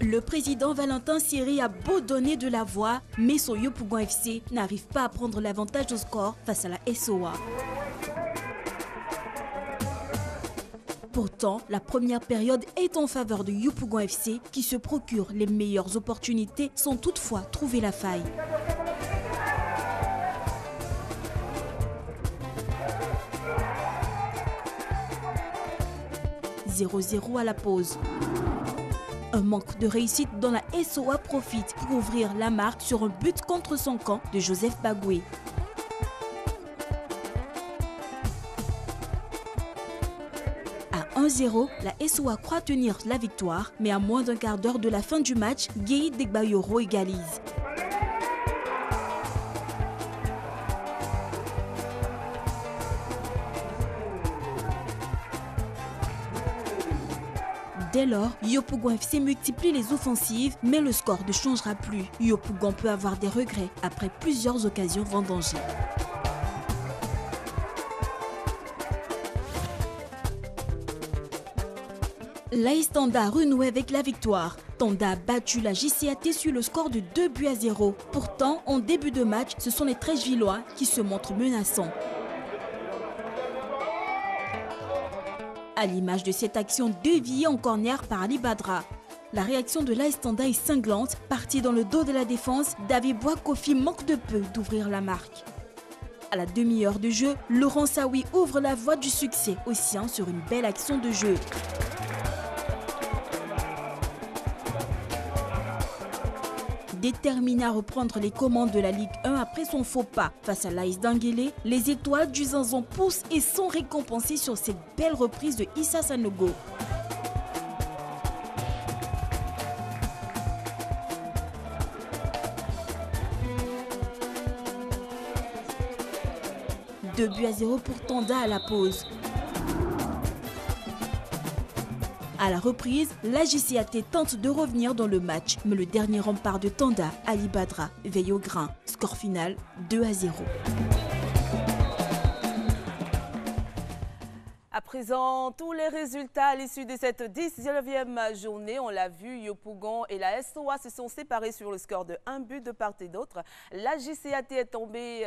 Le président Valentin Siri a beau donner de la voix, mais son Yopougon FC n'arrive pas à prendre l'avantage au score face à la SOA. Pourtant, la première période est en faveur de Yopougon FC qui se procure les meilleures opportunités sans toutefois trouver la faille. « 0-0 à la pause. Un manque de réussite dont la SOA profite pour ouvrir la marque sur un but contre son camp de Joseph Bagoué. À 1-0, la SOA croit tenir la victoire, mais à moins d'un quart d'heure de la fin du match, Guy Degbayoro égalise. Dès lors, Yopougon FC multiplie les offensives, mais le score ne changera plus. Yopougon peut avoir des regrets après plusieurs occasions vendangées. L'AS Tanda a renoué avec la victoire. Tanda a battu la JCAT sur le score de 2-0. Pourtant, en début de match, ce sont les 13 Villois qui se montrent menaçants. À l'image de cette action déviée en corner par Ali Badra. La réaction de l'AS Tanda est cinglante. Parti dans le dos de la défense, David Boakofi manque de peu d'ouvrir la marque. À la demi-heure de jeu, Laurent Saoui ouvre la voie du succès aux siens sur une belle action de jeu. Déterminé à reprendre les commandes de la Ligue 1 après son faux pas face à l'AS d'Anguélé, les étoiles du Zanzon poussent et sont récompensées sur cette belle reprise de Issa Sanogo. « 2-0 pour Tanda à la pause. À la reprise, la JCAT tente de revenir dans le match, mais le dernier rempart de Tanda, Ali Badra, veille au grain. Score final 2-0. À présent, tous les résultats à l'issue de cette 19e journée, on l'a vu, Yopougon et la SOA se sont séparés sur le score de 1 but de part et d'autre. La JCAT est tombée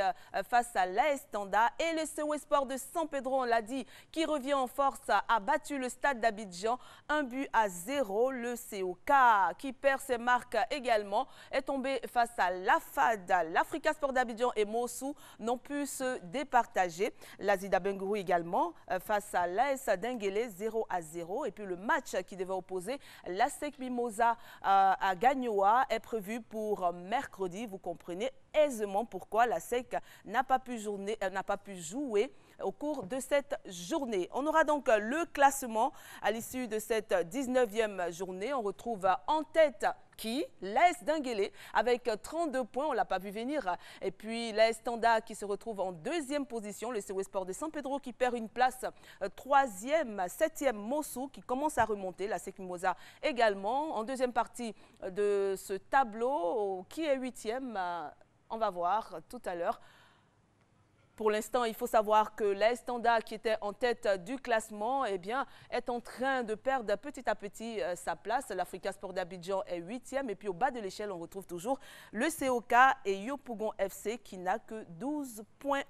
face à l'AS Tanda et le CO Sport de San Pedro, on l'a dit, qui revient en force, a battu le Stade d'Abidjan 1-0. Le COK, qui perd ses marques également, est tombé face à l'AFAD. L'Africa Sport d'Abidjan et Mossou n'ont pu se départager. L'Azida Bengourou également face à l'AS d'Anguélé 0-0. Et puis le match qui devait opposer l'ASEC Mimosa à Gagnoa est prévu pour mercredi. Vous comprenez aisément pourquoi l'ASEC n'a pas pu jouer au cours de cette journée. On aura donc le classement à l'issue de cette 19e journée. On retrouve en tête qui l'AS d'Anguélé avec 32 points, on ne l'a pas vu venir. Et puis l'AS Tanda qui se retrouve en deuxième position, le CO Sport de San Pedro qui perd une place, troisième, septième Mossou qui commence à remonter, la SEC Mimosa également. En deuxième partie de ce tableau, qui est huitième, on va voir tout à l'heure. Pour l'instant, il faut savoir que l'AS Tanda, qui était en tête du classement, eh bien, est en train de perdre petit à petit sa place. L'Africa Sport d'Abidjan est 8e. Et puis au bas de l'échelle, on retrouve toujours le COK et Yopougon FC qui n'a que 12 points